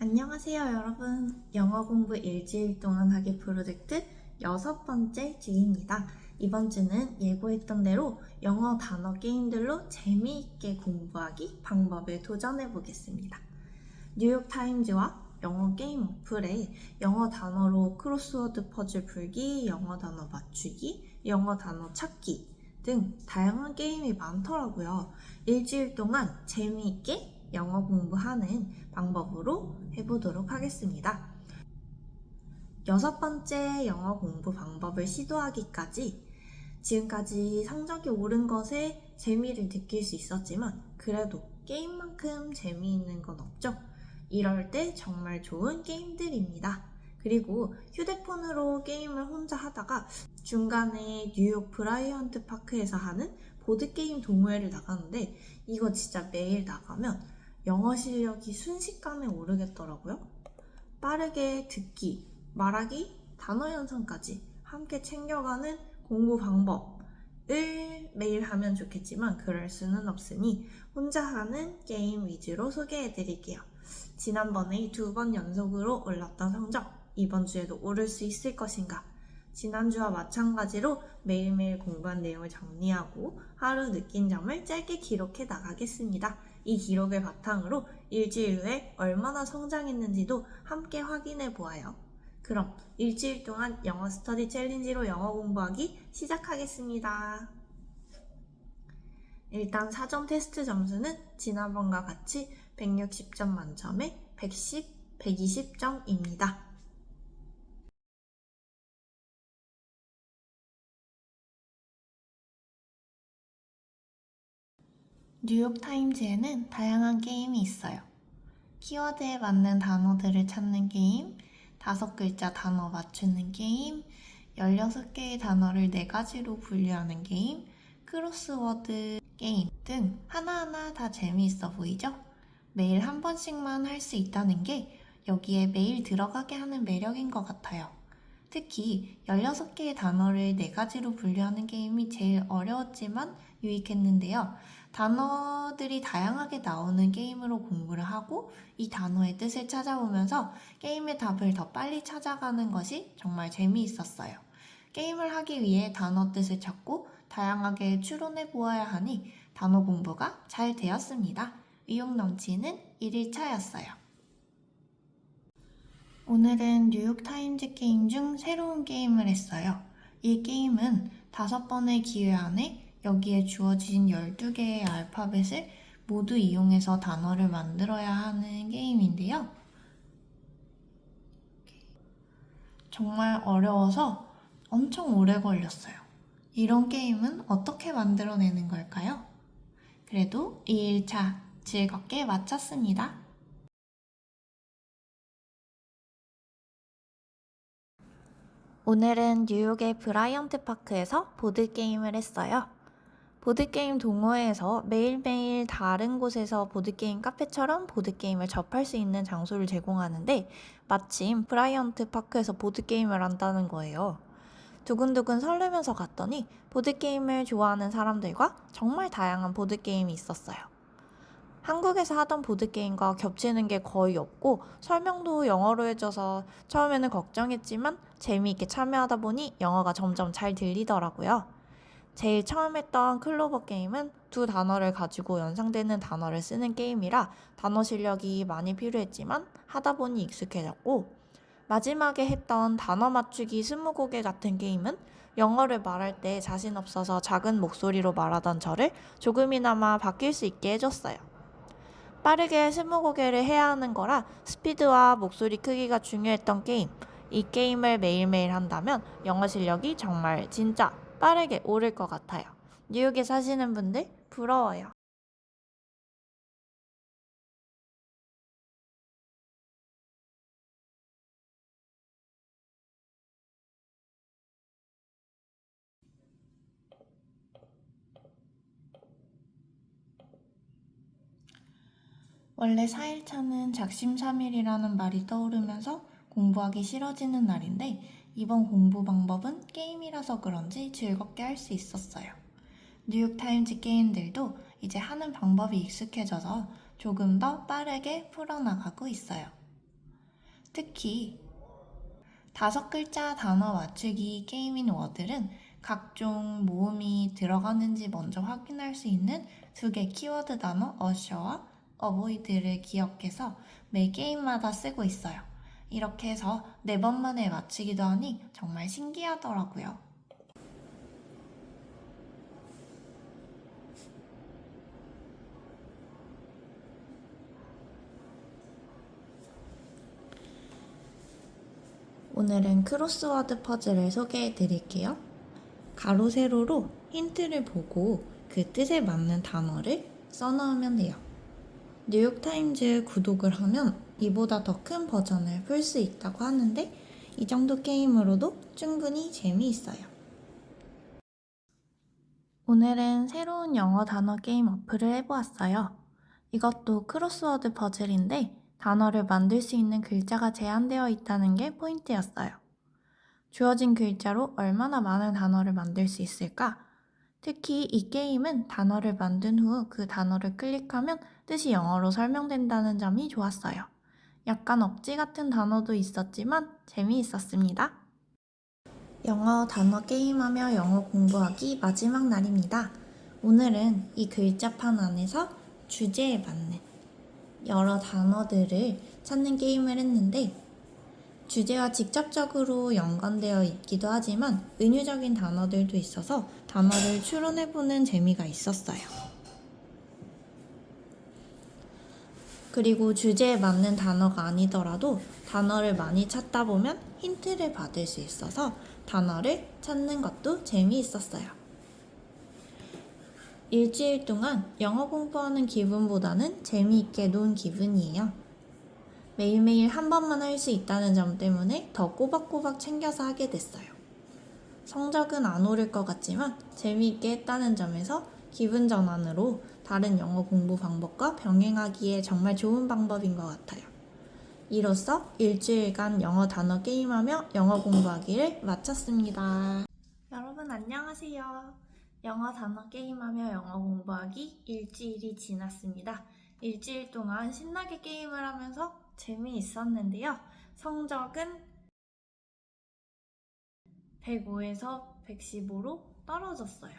안녕하세요, 여러분. 영어 공부 일주일 동안 하기 프로젝트 6번째 주입니다. 이번 주는 예고했던 대로 영어 단어 게임들로 재미있게 공부하기 방법을 도전해 보겠습니다. 뉴욕타임즈와 영어 게임 어플에 영어 단어로 크로스워드 퍼즐 풀기, 영어 단어 맞추기, 영어 단어 찾기 등 다양한 게임이 많더라고요. 일주일 동안 재미있게 영어 공부하는 방법으로 해보도록 하겠습니다. 6번째 영어 공부 방법을 시도하기까지 지금까지 성적이 오른 것에 재미를 느낄 수 있었지만 그래도 게임만큼 재미있는 건 없죠. 이럴 때 정말 좋은 게임들입니다. 그리고 휴대폰으로 게임을 혼자 하다가 중간에 뉴욕 브라이언트 파크에서 하는 보드게임 동호회를 나가는데 이거 진짜 매일 나가면 영어 실력이 순식간에 오르겠더라고요. 빠르게 듣기, 말하기, 단어 연상까지 함께 챙겨가는 공부 방법을 매일 하면 좋겠지만 그럴 수는 없으니 혼자 하는 게임 위주로 소개해 드릴게요. 지난번에 2번 연속으로 올랐던 성적, 이번 주에도 오를 수 있을 것인가? 지난주와 마찬가지로 매일매일 공부한 내용을 정리하고 하루 느낀 점을 짧게 기록해 나가겠습니다. 이 기록을 바탕으로 일주일 후에 얼마나 성장했는지도 함께 확인해 보아요. 그럼 일주일 동안 영어 스터디 챌린지로 영어 공부하기 시작하겠습니다. 일단 사전 테스트 점수는 지난번과 같이 160점 만점에 110, 120점입니다. 뉴욕타임즈에는 다양한 게임이 있어요. 키워드에 맞는 단어들을 찾는 게임, 5글자 단어 맞추는 게임, 16개의 단어를 4가지로 분류하는 게임, 크로스워드 게임 등 하나하나 다 재미있어 보이죠? 매일 한 번씩만 할 수 있다는 게 여기에 매일 들어가게 하는 매력인 것 같아요. 특히 16개의 단어를 4가지로 분류하는 게임이 제일 어려웠지만 유익했는데요. 단어들이 다양하게 나오는 게임으로 공부를 하고 이 단어의 뜻을 찾아보면서 게임의 답을 더 빨리 찾아가는 것이 정말 재미있었어요. 게임을 하기 위해 단어 뜻을 찾고 다양하게 추론해 보아야 하니 단어 공부가 잘 되었습니다. 의욕 넘치는 1일차였어요. 오늘은 뉴욕타임즈 게임 중 새로운 게임을 했어요. 이 게임은 5번의 기회 안에 여기에 주어진 12개의 알파벳을 모두 이용해서 단어를 만들어야 하는 게임인데요. 정말 어려워서 엄청 오래 걸렸어요. 이런 게임은 어떻게 만들어내는 걸까요? 그래도 2일차 즐겁게 마쳤습니다. 오늘은 뉴욕의 브라이언트 파크에서 보드게임을 했어요. 보드게임 동호회에서 매일매일 다른 곳에서 보드게임 카페처럼 보드게임을 접할 수 있는 장소를 제공하는데 마침 브라이언트 파크에서 보드게임을 한다는 거예요. 두근두근 설레면서 갔더니 보드게임을 좋아하는 사람들과 정말 다양한 보드게임이 있었어요. 한국에서 하던 보드게임과 겹치는 게 거의 없고 설명도 영어로 해줘서 처음에는 걱정했지만 재미있게 참여하다 보니 영어가 점점 잘 들리더라고요. 제일 처음 했던 클로버 게임은 2단어를 가지고 연상되는 단어를 쓰는 게임이라 단어 실력이 많이 필요했지만 하다 보니 익숙해졌고 마지막에 했던 단어 맞추기 스무고개 같은 게임은 영어를 말할 때 자신 없어서 작은 목소리로 말하던 저를 조금이나마 바뀔 수 있게 해줬어요. 빠르게 스무고개를 해야 하는 거라 스피드와 목소리 크기가 중요했던 게임. 이 게임을 매일매일 한다면 영어 실력이 정말 진짜 빠르게 오를 것 같아요. 뉴욕에 사시는 분들 부러워요. 원래 4일차는 작심삼일이라는 말이 떠오르면서 공부하기 싫어지는 날인데 이번 공부 방법은 게임이라서 그런지 즐겁게 할 수 있었어요. 뉴욕타임즈 게임들도 이제 하는 방법이 익숙해져서 조금 더 빠르게 풀어나가고 있어요. 특히 5글자 단어 맞추기 게임인 워들은 각종 모음이 들어가는지 먼저 확인할 수 있는 2개 키워드 단어 어셔와 어보이드를 기억해서 매 게임마다 쓰고 있어요. 이렇게 해서 4번 만에 맞추기도 하니 정말 신기하더라고요. 오늘은 크로스워드 퍼즐을 소개해 드릴게요. 가로 세로로 힌트를 보고 그 뜻에 맞는 단어를 써넣으면 돼요. 뉴욕타임즈 구독을 하면 이보다 더 큰 버전을 풀 수 있다고 하는데 이 정도 게임으로도 충분히 재미있어요. 오늘은 새로운 영어 단어 게임 어플을 해보았어요. 이것도 크로스워드 퍼즐인데 단어를 만들 수 있는 글자가 제한되어 있다는 게 포인트였어요. 주어진 글자로 얼마나 많은 단어를 만들 수 있을까? 특히 이 게임은 단어를 만든 후 그 단어를 클릭하면 뜻이 영어로 설명된다는 점이 좋았어요. 약간 억지 같은 단어도 있었지만 재미있었습니다. 영어 단어 게임하며 영어 공부하기 마지막 날입니다. 오늘은 이 글자판 안에서 주제에 맞는 여러 단어들을 찾는 게임을 했는데 주제와 직접적으로 연관되어 있기도 하지만 은유적인 단어들도 있어서 단어를 추론해보는 재미가 있었어요. 그리고 주제에 맞는 단어가 아니더라도 단어를 많이 찾다 보면 힌트를 받을 수 있어서 단어를 찾는 것도 재미있었어요. 일주일 동안 영어 공부하는 기분보다는 재미있게 논 기분이에요. 매일매일 한 번만 할 수 있다는 점 때문에 더 꼬박꼬박 챙겨서 하게 됐어요. 성적은 안 오를 것 같지만 재미있게 했다는 점에서 기분 전환으로 다른 영어 공부 방법과 병행하기에 정말 좋은 방법인 것 같아요. 이로써 일주일간 영어 단어 게임하며 영어 공부하기를 마쳤습니다. 여러분 안녕하세요. 영어 단어 게임하며 영어 공부하기 일주일이 지났습니다. 일주일 동안 신나게 게임을 하면서 재미있었는데요. 성적은 105에서 115로 떨어졌어요.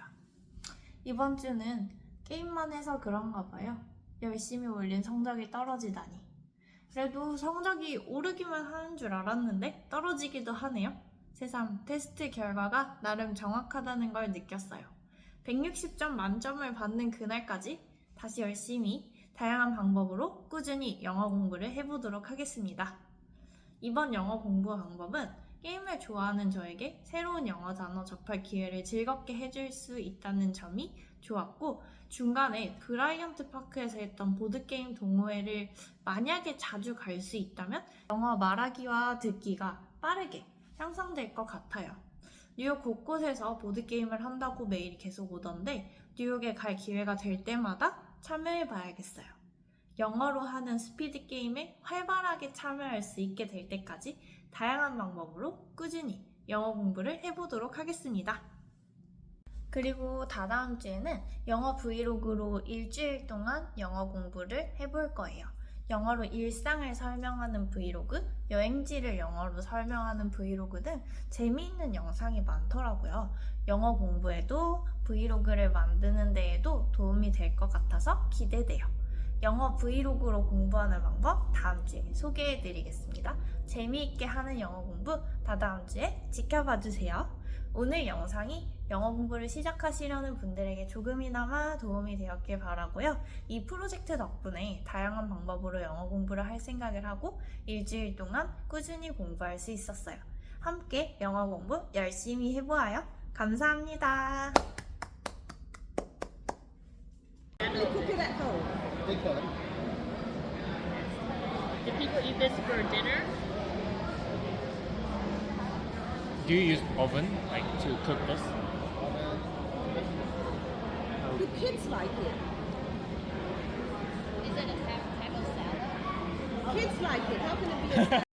이번 주는 게임만 해서 그런가 봐요. 열심히 올린 성적이 떨어지다니. 그래도 성적이 오르기만 하는 줄 알았는데 떨어지기도 하네요. 새삼 테스트 결과가 나름 정확하다는 걸 느꼈어요. 160점 만점을 받는 그날까지 다시 열심히 다양한 방법으로 꾸준히 영어 공부를 해보도록 하겠습니다. 이번 영어 공부 방법은 게임을 좋아하는 저에게 새로운 영어 단어 접할 기회를 즐겁게 해줄 수 있다는 점이 좋았고, 중간에 브라이언트 파크에서 했던 보드게임 동호회를 만약에 자주 갈 수 있다면 영어 말하기와 듣기가 빠르게 향상될 것 같아요. 뉴욕 곳곳에서 보드게임을 한다고 메일이 계속 오던데 뉴욕에 갈 기회가 될 때마다 참여해봐야겠어요. 영어로 하는 스피드 게임에 활발하게 참여할 수 있게 될 때까지 다양한 방법으로 꾸준히 영어 공부를 해보도록 하겠습니다. 그리고 다다음 주에는 영어 브이로그로 일주일 동안 영어 공부를 해볼 거예요. 영어로 일상을 설명하는 브이로그, 여행지를 영어로 설명하는 브이로그 등 재미있는 영상이 많더라고요. 영어 공부에도 브이로그를 만드는 데에도 도움이 될 것 같아서 기대돼요. 영어 브이로그로 공부하는 방법 다음 주에 소개해드리겠습니다. 재미있게 하는 영어 공부 다다음 주에 지켜봐주세요. 오늘 영상이 영어 공부를 시작하시려는 분들에게 조금이나마 도움이 되었길 바라고요. 이 프로젝트 덕분에 다양한 방법으로 영어 공부를 할 생각을 하고 일주일 동안 꾸준히 공부할 수 있었어요. 함께 영어 공부 열심히 해보아요. 감사합니다. Do people eat this for dinner? Do you use oven like to cook this? Do kids like it? Is it a type of salad? Kids like it. How can it be a